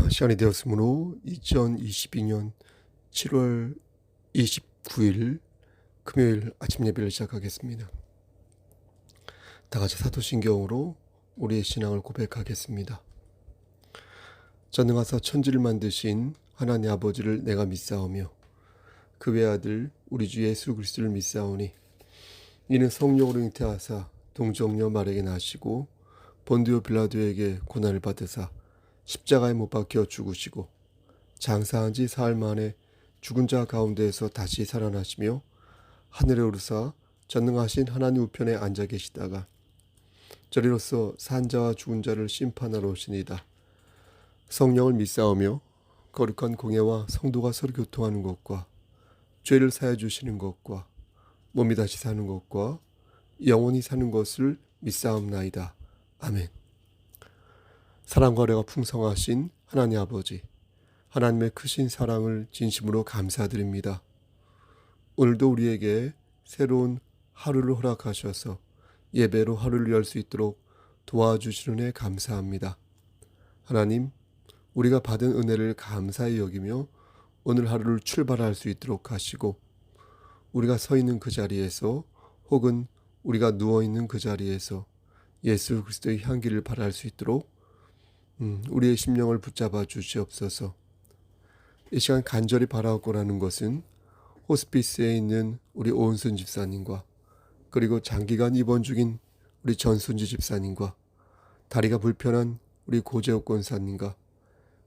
시간이 되었으므로 2022년 7월 29일 금요일 아침 예배를 시작하겠습니다. 다 같이 사도신경으로 우리의 신앙을 고백하겠습니다. 전능하사 천지를 만드신 하나님 아버지를 내가 믿사오며 그 외아들 우리 주 예수 그리스도를 믿사오니 이는 성령으로 잉태하사 동정녀 마리아에게 나시고 본디오 빌라도에게 고난을 받으사 십자가에 못 박혀 죽으시고 장사한 지 사흘 만에 죽은 자 가운데에서 다시 살아나시며 하늘에 오르사 전능하신 하나님 우편에 앉아 계시다가 저리로서 산 자와 죽은 자를 심판하러 오시니이다. 성령을 믿사오며 거룩한 공예와 성도가 서로 교통하는 것과 죄를 사해 주시는 것과 몸이 다시 사는 것과 영원히 사는 것을 믿사옵나이다. 아멘. 사랑과 은혜가 풍성하신 하나님 아버지, 하나님의 크신 사랑을 진심으로 감사드립니다. 오늘도 우리에게 새로운 하루를 허락하셔서 예배로 하루를 열 수 있도록 도와주시는 애 감사합니다. 하나님, 우리가 받은 은혜를 감사히 여기며 오늘 하루를 출발할 수 있도록 하시고 우리가 서 있는 그 자리에서 혹은 우리가 누워 있는 그 자리에서 예수 그리스도의 향기를 발할 수 있도록 우리의 심령을 붙잡아 주시옵소서. 이 시간 간절히 바라고라는 것은 호스피스에 있는 우리 오은순 집사님과 그리고 장기간 입원 중인 우리 전순지 집사님과 다리가 불편한 우리 고재욱 권사님과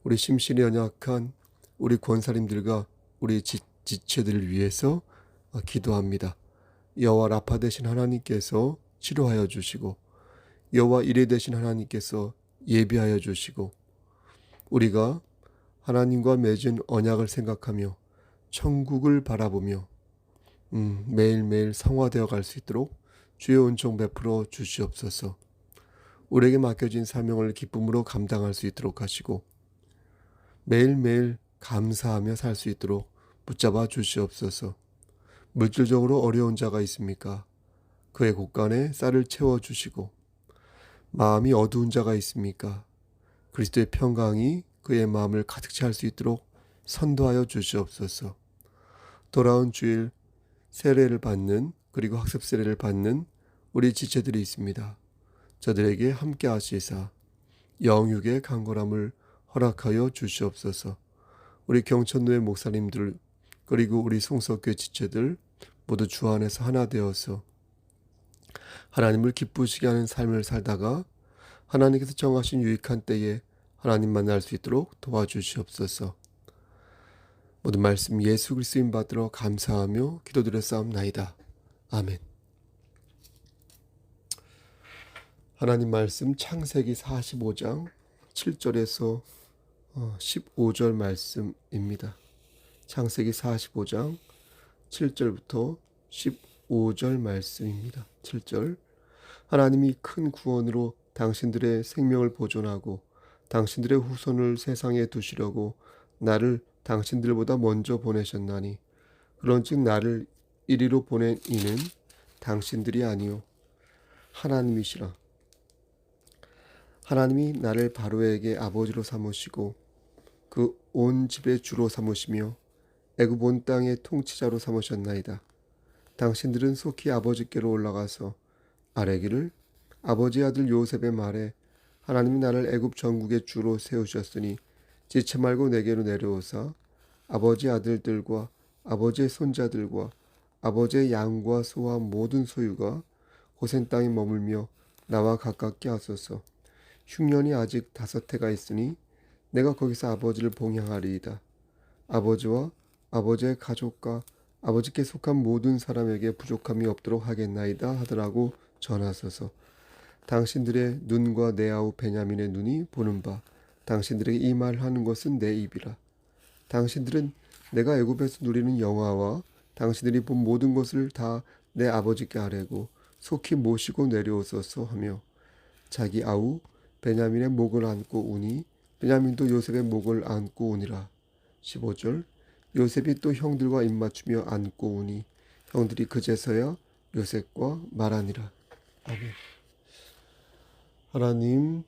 우리 심신이 연약한 우리 권사님들과 우리 지체들을 위해서 기도합니다. 여호와 라파 되신 하나님께서 치료하여 주시고 여호와 이레 되신 하나님께서 예비하여 주시고 우리가 하나님과 맺은 언약을 생각하며 천국을 바라보며 매일매일 성화되어 갈 수 있도록 주의 은총 베풀어 주시옵소서. 우리에게 맡겨진 사명을 기쁨으로 감당할 수 있도록 하시고 매일매일 감사하며 살 수 있도록 붙잡아 주시옵소서. 물질적으로 어려운 자가 있습니까? 그의 곳간에 쌀을 채워주시고 마음이 어두운 자가 있습니까? 그리스도의 평강이 그의 마음을 가득 찰 수 있도록 선도하여 주시옵소서. 돌아온 주일 세례를 받는 그리고 학습 세례를 받는 우리 지체들이 있습니다. 저들에게 함께 하시사 영육의 강건함을 허락하여 주시옵소서. 우리 경천노회 목사님들 그리고 우리 송석교 지체들 모두 주 안에서 하나 되어서 하나님을 기쁘시게 하는 삶을 살다가 하나님께서 정하신 유익한 때에 하나님 만날 수 있도록 도와주시옵소서. 모든 말씀 예수 그리스도인 받들어 감사하며 기도드렸사옵나이다. 아멘. 하나님 말씀 창세기 45장 7절에서 15절 말씀입니다. 창세기 45장 7절부터 15절 말씀입니다. 7절 하나님이 큰 구원으로 당신들의 생명을 보존하고 당신들의 후손을 세상에 두시려고 나를 당신들보다 먼저 보내셨나니 그런즉 나를 이리로 보낸 이는 당신들이 아니요 하나님이시라. 하나님이 나를 바로에게 아버지로 삼으시고 그 온 집의 주로 삼으시며 애굽 온 땅의 통치자로 삼으셨나이다. 당신들은 속히 아버지께로 올라가서 아뢰기를 아버지 아들 요셉의 말에 하나님이 나를 애굽 전국의 주로 세우셨으니 지체 말고 내게로 내려오사 아버지 아들들과 아버지의 손자들과 아버지의 양과 소와 모든 소유가 고센 땅에 머물며 나와 가깝게 하소서. 흉년이 아직 5해가 있으니 내가 거기서 아버지를 봉양하리이다. 아버지와 아버지의 가족과 아버지께 속한 모든 사람에게 부족함이 없도록 하겠나이다 하더라고 전하소서. 당신들의 눈과 내 아우 베냐민의 눈이 보는 바 당신들에게 이 말을 하는 것은 내 입이라. 당신들은 내가 애굽에서 누리는 영화와 당신들이 본 모든 것을 다 내 아버지께 아뢰고 속히 모시고 내려오소서 하며 자기 아우 베냐민의 목을 안고 우니 베냐민도 요셉의 목을 안고 우니라. 15절 요셉이 또 형들과 입맞추며 안고 우니 형들이 그제서야 요셉과 말하니라. 아멘. 하나님,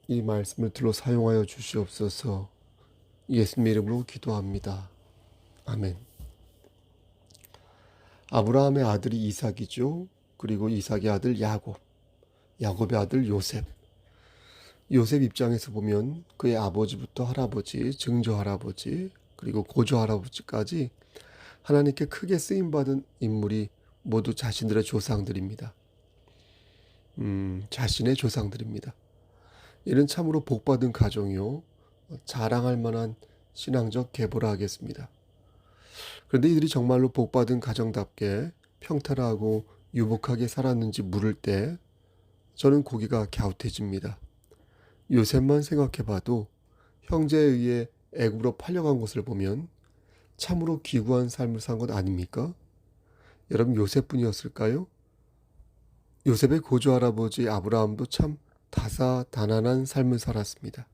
이 말씀을 들어 사용하여 주시옵소서. 예수님의 이름으로 기도합니다. 아멘. 아브라함의 아들이 이삭이죠. 그리고 이삭의 아들 야곱, 야곱의 아들 요셉. 요셉 입장에서 보면 그의 아버지부터 할아버지, 증조할아버지, 그리고 고조할아버지까지 하나님께 크게 쓰임받은 인물이 모두 자신들의 조상들입니다. 자신의 조상들입니다. 이는 참으로 복받은 가정이요, 자랑할 만한 신앙적 계보라 하겠습니다. 그런데 이들이 정말로 복받은 가정답게 평탄하고 유복하게 살았는지 물을 때 저는 고개가 갸웃해집니다. 요셉만 생각해봐도 형제에 의해 애굽으로 팔려간 것을 보면 참으로 기구한 삶을 산 것 아닙니까? 여러분, 요셉뿐이었을까요? 요셉의 고조할아버지 아브라함도 참 다사다난한 삶을 살았습니다.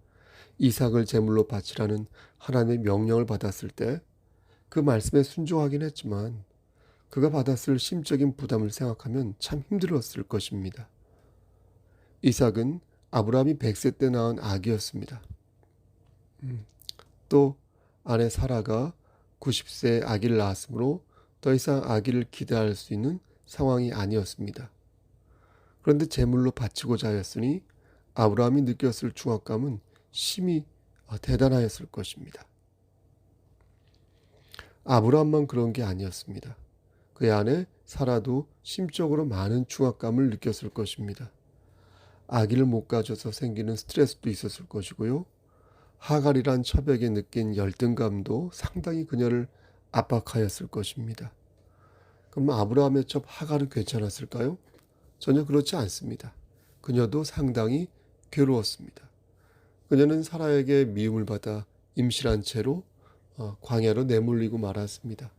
이삭을 제물로 바치라는 하나님의 명령을 받았을 때 그 말씀에 순종하긴 했지만 그가 받았을 심적인 부담을 생각하면 참 힘들었을 것입니다. 이삭은 아브라함이 100세 때 낳은 아기였습니다. 또 아내 사라가 90세에 아기를 낳았으므로 더 이상 아기를 기대할 수 있는 상황이 아니었습니다. 그런데 제물로 바치고자 하였으니 아브라함이 느꼈을 중압감은 심히 대단하였을 것입니다. 아브라함만 그런 게 아니었습니다. 그의 아내 사라도 심적으로 많은 중압감을 느꼈을 것입니다. 아기를 못 가져서 생기는 스트레스도 있었을 것이고요. 하갈이란 첩에게 느낀 열등감도 상당히 그녀를 압박하였을 것입니다. 그럼 아브라함의 첩 하갈은 괜찮았을까요? 전혀 그렇지 않습니다. 그녀도 상당히 괴로웠습니다. 그녀는 사라에게 미움을 받아 임신한 채로 광야로 내몰리고 말았습니다.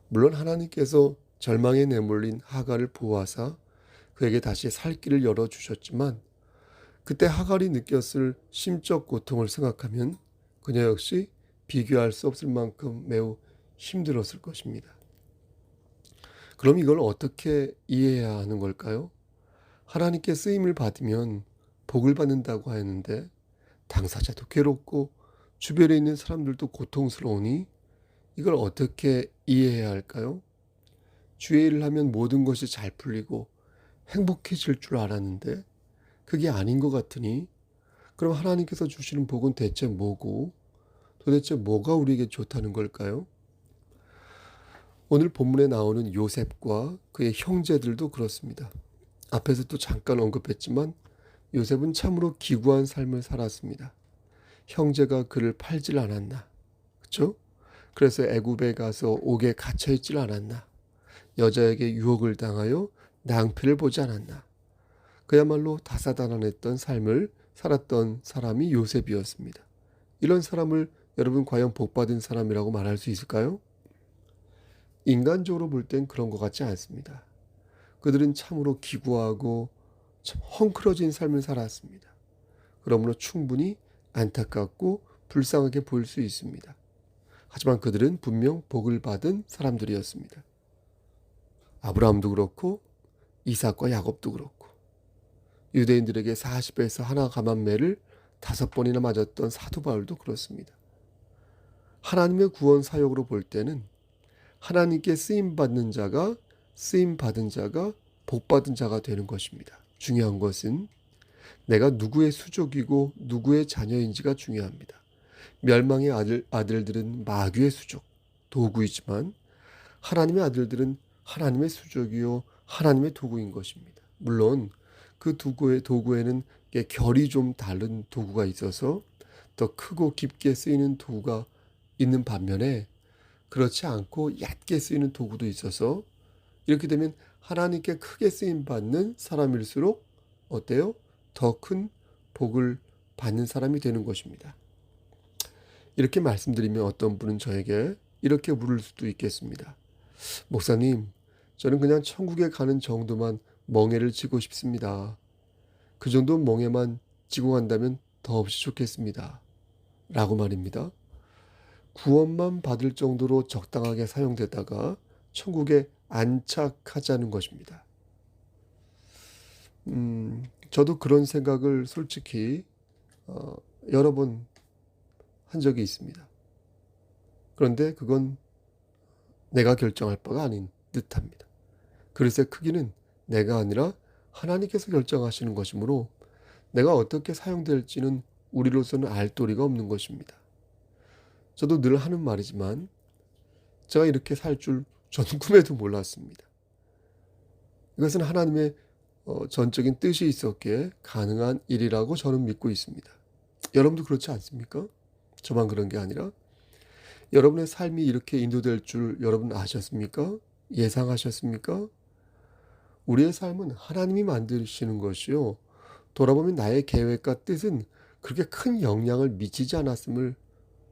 물론 하나님께서 절망에 내몰린 하갈을 보호하사 그에게 다시 살 길을 열어주셨지만 그때 하갈이 느꼈을 심적 고통을 생각하면 그녀 역시 비교할 수 없을 만큼 매우 힘들었을 것입니다. 그럼 이걸 어떻게 이해해야 하는 걸까요? 하나님께 쓰임을 받으면 복을 받는다고 하였는데 당사자도 괴롭고 주변에 있는 사람들도 고통스러우니 이걸 어떻게 이해해야 할까요? 주의 일을 하면 모든 것이 잘 풀리고 행복해질 줄 알았는데 그게 아닌 것 같으니 그럼 하나님께서 주시는 복은 대체 뭐고 도대체 뭐가 우리에게 좋다는 걸까요? 오늘 본문에 나오는 요셉과 그의 형제들도 그렇습니다. 앞에서 또 잠깐 언급했지만 요셉은 참으로 기구한 삶을 살았습니다. 형제가 그를 팔질 않았나? 그렇죠? 그래서 애굽에 가서 옥에 갇혀 있질 않았나? 여자에게 유혹을 당하여 낭패를 보지 않았나? 그야말로 다사다난했던 삶을 살았던 사람이 요셉이었습니다. 이런 사람을 여러분 과연 복받은 사람이라고 말할 수 있을까요? 인간적으로 볼 땐 그런 것 같지 않습니다. 그들은 참으로 기구하고 참 헝클어진 삶을 살았습니다. 그러므로 충분히 안타깝고 불쌍하게 보일 수 있습니다. 하지만 그들은 분명 복을 받은 사람들이었습니다. 아브라함도 그렇고 이삭과 야곱도 그렇고 유대인들에게 40에서 하나 감한매를 5번이나 맞았던 사도 바울도 그렇습니다. 하나님의 구원 사역으로 볼 때는 하나님께 쓰임받는 자가 쓰임받은 자가 복받은 자가 되는 것입니다. 중요한 것은 내가 누구의 수족이고 누구의 자녀인지가 중요합니다. 멸망의 아들들은 마귀의 수족, 도구이지만 하나님의 아들들은 하나님의 수족이요 하나님의 도구인 것입니다. 물론 그 도구에는 결이 좀 다른 도구가 있어서 더 크고 깊게 쓰이는 도구가 있는 반면에 그렇지 않고 얕게 쓰이는 도구도 있어서 이렇게 되면 하나님께 크게 쓰임받는 사람일수록 어때요? 더 큰 복을 받는 사람이 되는 것입니다. 이렇게 말씀드리면 어떤 분은 저에게 이렇게 물을 수도 있겠습니다. 목사님, 저는 그냥 천국에 가는 정도만 멍에를 지고 싶습니다. 그 정도 멍에만 지고 간다면 더없이 좋겠습니다. 라고 말입니다. 구원만 받을 정도로 적당하게 사용되다가 천국에 안착하자는 것입니다. 저도 그런 생각을 솔직히 여러 번 한 적이 있습니다. 그런데 그건 내가 결정할 바가 아닌 듯합니다. 그릇의 크기는 내가 아니라 하나님께서 결정하시는 것이므로 내가 어떻게 사용될지는 우리로서는 알 도리가 없는 것입니다. 저도 늘 하는 말이지만 제가 이렇게 살 줄 저는 꿈에도 몰랐습니다. 이것은 하나님의 전적인 뜻이 있었기에 가능한 일이라고 저는 믿고 있습니다. 여러분도 그렇지 않습니까? 저만 그런 게 아니라 여러분의 삶이 이렇게 인도될 줄 여러분 아셨습니까? 예상하셨습니까? 우리의 삶은 하나님이 만드시는 것이요. 돌아보면 나의 계획과 뜻은 그렇게 큰 영향을 미치지 않았음을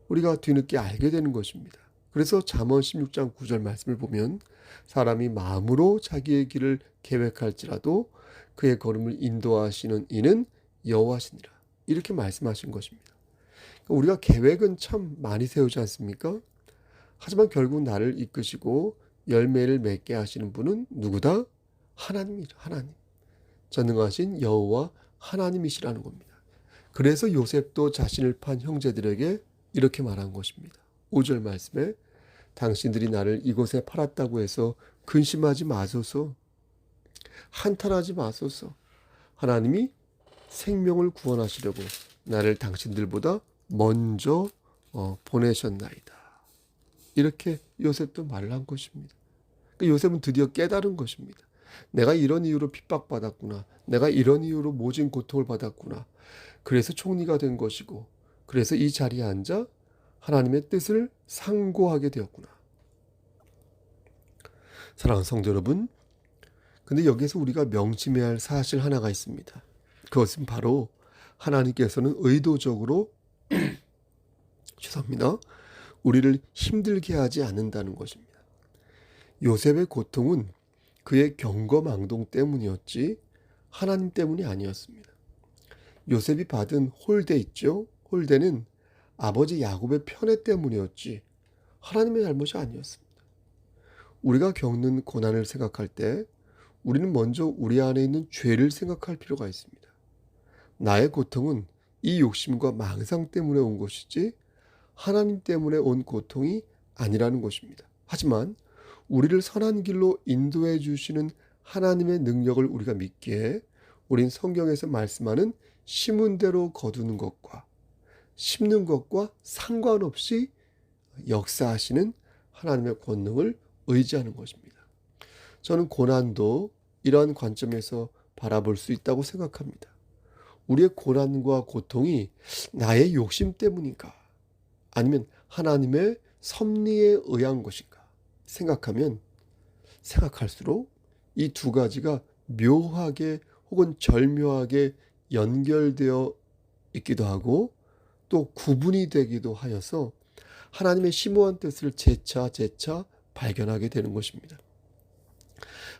우리가 뒤늦게 알게 되는 것입니다. 그래서 잠언 16장 9절 말씀을 보면 사람이 마음으로 자기의 길을 계획할지라도 그의 걸음을 인도하시는 이는 여호와시니라. 이렇게 말씀하신 것입니다. 우리가 계획은 참 많이 세우지 않습니까? 하지만 결국 나를 이끄시고 열매를 맺게 하시는 분은 누구다? 하나님이죠. 하나님. 전능하신 여호와 하나님이시라는 겁니다. 그래서 요셉도 자신을 판 형제들에게 이렇게 말한 것입니다. 5절 말씀에 당신들이 나를 이곳에 팔았다고 해서 근심하지 마소서. 한탄하지 마소서. 하나님이 생명을 구원하시려고 나를 당신들보다 먼저 보내셨나이다. 이렇게 요셉도 말을 한 것입니다. 그러니까 요셉은 드디어 깨달은 것입니다. 내가 이런 이유로 핍박받았구나. 내가 이런 이유로 모진 고통을 받았구나. 그래서 총리가 된 것이고 그래서 이 자리에 앉아 하나님의 뜻을 상고하게 되었구나. 사랑하는 성도 여러분, 근데 여기서 우리가 명심해야 할 사실 하나가 있습니다. 그것은 바로 하나님께서는 의도적으로 죄송합니다. 우리를 힘들게 하지 않는다는 것입니다. 요셉의 고통은 그의 경거망동 때문이었지 하나님 때문이 아니었습니다. 요셉이 받은 홀대 있죠? 홀대는 아버지 야곱의 편애 때문이었지 하나님의 잘못이 아니었습니다. 우리가 겪는 고난을 생각할 때 우리는 먼저 우리 안에 있는 죄를 생각할 필요가 있습니다. 나의 고통은 이 욕심과 망상 때문에 온 것이지 하나님 때문에 온 고통이 아니라는 것입니다. 하지만 우리를 선한 길로 인도해 주시는 하나님의 능력을 우리가 믿기에 우린 성경에서 말씀하는 심은 대로 거두는 것과 심는 것과 상관없이 역사하시는 하나님의 권능을 의지하는 것입니다. 저는 고난도 이러한 관점에서 바라볼 수 있다고 생각합니다. 우리의 고난과 고통이 나의 욕심 때문인가? 아니면 하나님의 섭리에 의한 것인가? 생각하면 생각할수록 이 두 가지가 묘하게 혹은 절묘하게 연결되어 있기도 하고 또 구분이 되기도 하여서 하나님의 심오한 뜻을 재차 발견하게 되는 것입니다.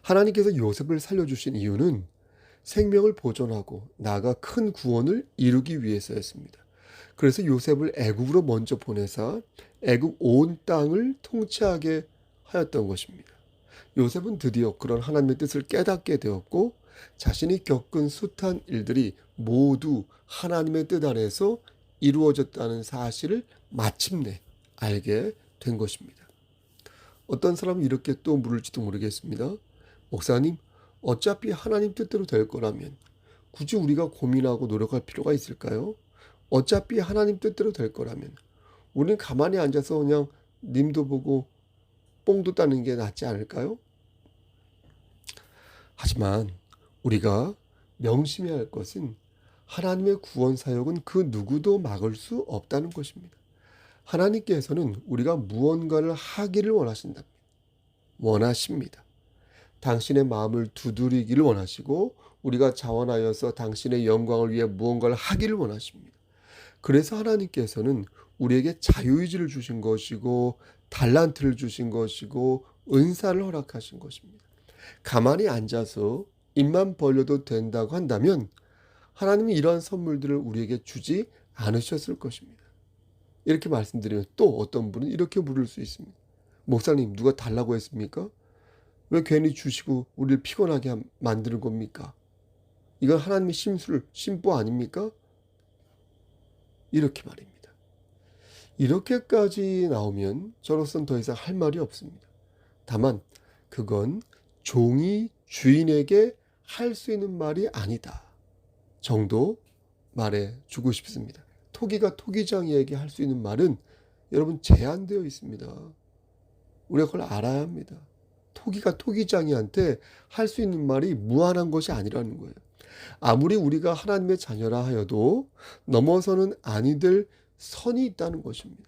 하나님께서 요셉을 살려주신 이유는 생명을 보존하고 나아가 큰 구원을 이루기 위해서였습니다. 그래서 요셉을 애국으로 먼저 보내사 애국 온 땅을 통치하게 하였던 것입니다. 요셉은 드디어 그런 하나님의 뜻을 깨닫게 되었고 자신이 겪은 숱한 일들이 모두 하나님의 뜻 안에서 이루어졌다는 사실을 마침내 알게 된 것입니다. 어떤 사람은 이렇게 또 물을지도 모르겠습니다. 목사님, 어차피 하나님 뜻대로 될 거라면 굳이 우리가 고민하고 노력할 필요가 있을까요? 어차피 하나님 뜻대로 될 거라면 우리는 가만히 앉아서 그냥 님도 보고 뽕도 따는 게 낫지 않을까요? 하지만 우리가 명심해야 할 것은 하나님의 구원 사역은 그 누구도 막을 수 없다는 것입니다. 하나님께서는 우리가 무언가를 하기를 원하십니다. 당신의 마음을 두드리기를 원하시고 우리가 자원하여서 당신의 영광을 위해 무언가를 하기를 원하십니다. 그래서 하나님께서는 우리에게 자유의지를 주신 것이고 달란트를 주신 것이고 은사를 허락하신 것입니다. 가만히 앉아서 입만 벌려도 된다고 한다면 하나님이 이러한 선물들을 우리에게 주지 않으셨을 것입니다. 이렇게 말씀드리면 또 어떤 분은 이렇게 물을 수 있습니다. 목사님, 누가 달라고 했습니까? 왜 괜히 주시고 우리를 피곤하게 만드는 겁니까? 이건 하나님의 심보 아닙니까? 이렇게 말입니다. 이렇게까지 나오면 저로서는 더 이상 할 말이 없습니다. 다만 그건 종이 주인에게 할 수 있는 말이 아니다 정도 말해주고 싶습니다. 토기가 토기장이에게 할 수 있는 말은 여러분 제한되어 있습니다. 우리가 그걸 알아야 합니다. 토기가 토기장이한테 할 수 있는 말이 무한한 것이 아니라는 거예요. 아무리 우리가 하나님의 자녀라 하여도 넘어서는 아니 될 선이 있다는 것입니다.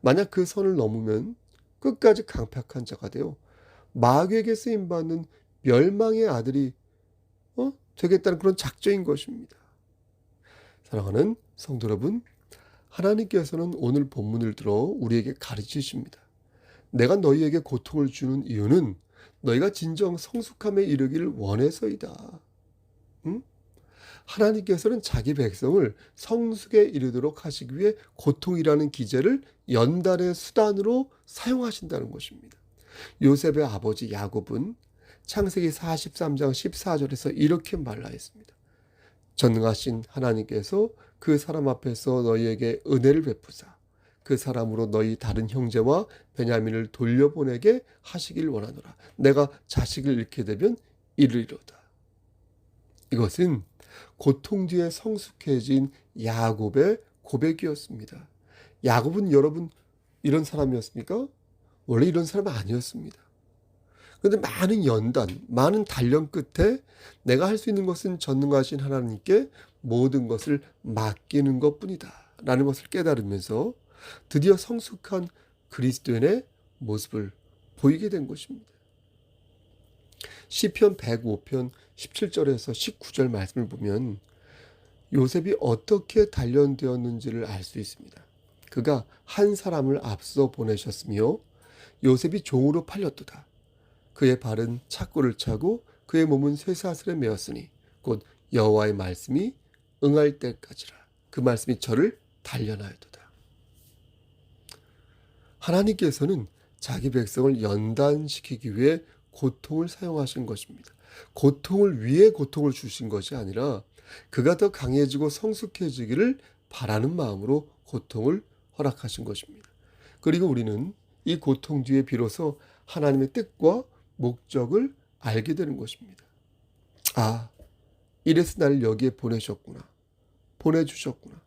만약 그 선을 넘으면 끝까지 강팍한 자가 되어 마귀에게 쓰임받는 멸망의 아들이 되겠다는 그런 작정인 것입니다. 사랑하는 성도 여러분, 하나님께서는 오늘 본문을 들어 우리에게 가르치십니다. 내가 너희에게 고통을 주는 이유는 너희가 진정 성숙함에 이르기를 원해서이다. 하나님께서는 자기 백성을 성숙에 이르도록 하시기 위해 고통이라는 기제를 연단의 수단으로 사용하신다는 것입니다. 요셉의 아버지 야곱은 창세기 43장 14절에서 이렇게 말하였습니다. 전능하신 하나님께서 그 사람 앞에서 너희에게 은혜를 베푸사 그 사람으로 너희 다른 형제와 베냐민을 돌려보내게 하시길 원하노라. 내가 자식을 잃게 되면 이르리로다. 이것은 고통 뒤에 성숙해진 야곱의 고백이었습니다. 야곱은 여러분 이런 사람이었습니까? 원래 이런 사람은 아니었습니다. 그런데 많은 연단, 많은 단련 끝에 내가 할 수 있는 것은 전능하신 하나님께 모든 것을 맡기는 것뿐이다 라는 것을 깨달으면서 드디어 성숙한 그리스도인의 모습을 보이게 된 것입니다. 시편 105편 17절에서 19절 말씀을 보면 요셉이 어떻게 단련되었는지를 알 수 있습니다. 그가 한 사람을 앞서 보내셨으며 요셉이 종으로 팔렸도다. 그의 발은 착고를 차고 그의 몸은 쇠사슬에 매었으니 곧 여호와의 말씀이 응할 때까지라. 그 말씀이 저를 단련하였도다. 하나님께서는 자기 백성을 연단시키기 위해 고통을 사용하신 것입니다. 고통을 위해 고통을 주신 것이 아니라 그가 더 강해지고 성숙해지기를 바라는 마음으로 고통을 허락하신 것입니다. 그리고 우리는 이 고통 뒤에 비로소 하나님의 뜻과 목적을 알게 되는 것입니다. 아, 이래서 나를 여기에 보내셨구나. 보내주셨구나.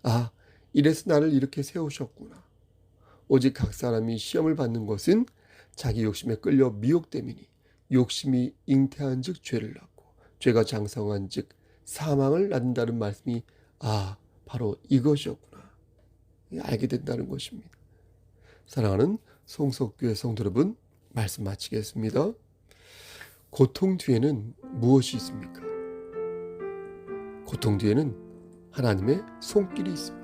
아, 이래서 나를 이렇게 세우셨구나. 오직 각 사람이 시험을 받는 것은 자기 욕심에 끌려 미혹됨이니 욕심이 잉태한 즉 죄를 낳고 죄가 장성한 즉 사망을 낳는다는 말씀이 바로 이것이었구나. 알게 된다는 것입니다. 사랑하는 송석교회 성도 여러분, 말씀 마치겠습니다. 고통 뒤에는 무엇이 있습니까? 고통 뒤에는 하나님의 손길이 있습니다.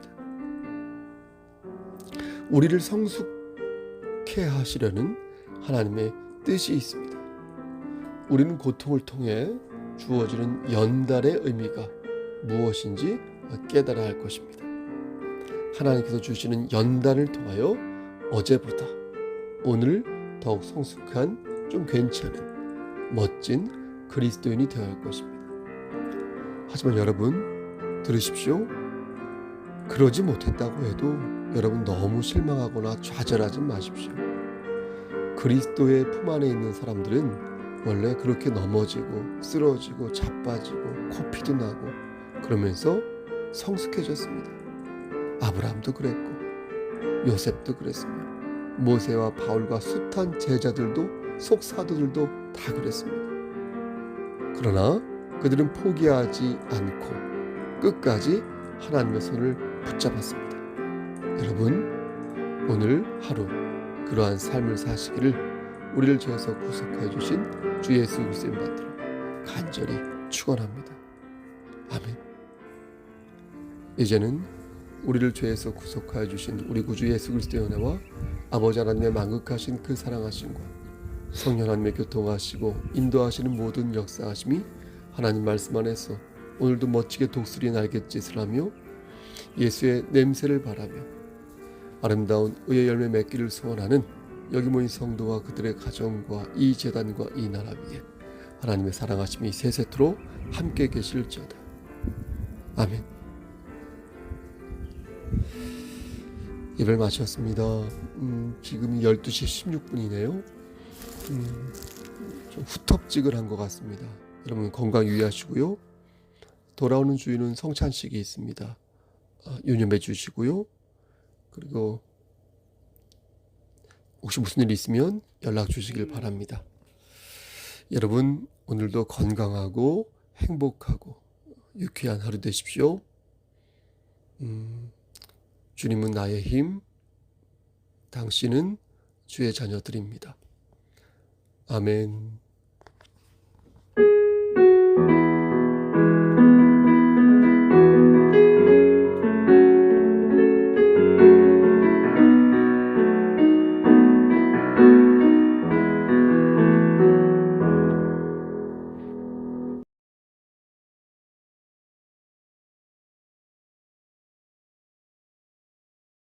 우리를 성숙해 하시려는 하나님의 뜻이 있습니다. 우리는 고통을 통해 주어지는 연단의 의미가 무엇인지 깨달아야 할 것입니다. 하나님께서 주시는 연단을 통하여 어제보다 오늘 더욱 성숙한 좀 괜찮은 멋진 그리스도인이 되어야 할 것입니다. 하지만 여러분 들으십시오. 그러지 못했다고 해도 여러분 너무 실망하거나 좌절하지 마십시오. 그리스도의 품 안에 있는 사람들은 원래 그렇게 넘어지고 쓰러지고 자빠지고 코피도 나고 그러면서 성숙해졌습니다. 아브라함도 그랬고 요셉도 그랬으며 모세와 바울과 숱한 제자들도 속사도들도 다 그랬습니다. 그러나 그들은 포기하지 않고 끝까지 하나님의 손을 붙잡았습니다. 여러분 오늘 하루 그러한 삶을 사시기를 우리를 죄에서 구속하여 주신 주 예수 그리스도의 받들어 간절히 축원합니다. 아멘. 이제는 우리를 죄에서 구속하여 주신 우리 구주 예수 그리스도의 은혜와 아버지 하나님의 만극하신 그 사랑하심과 성령 하나님의 교통하시고 인도하시는 모든 역사하심이 하나님 말씀 안에서 오늘도 멋지게 독수리 날갯짓을 하며 예수의 냄새를 바라며 아름다운 의의 열매 맺기를 소원하는 여기 모인 성도와 그들의 가정과 이 제단과 이 나라 위에 하나님의 사랑하심이 세세토록 함께 계실지어다. 아멘. 예배를 마쳤습니다. 지금이 12시 16분이네요. 좀 후텁지근한 것 같습니다. 여러분 건강 유의하시고요. 돌아오는 주일은 성찬식이 있습니다. 유념해 주시고요. 그리고 혹시 무슨 일 있으면 연락 주시길 바랍니다. 여러분 오늘도 건강하고 행복하고 유쾌한 하루 되십시오. 주님은 나의 힘, 당신은 주의 자녀들입니다. 아멘.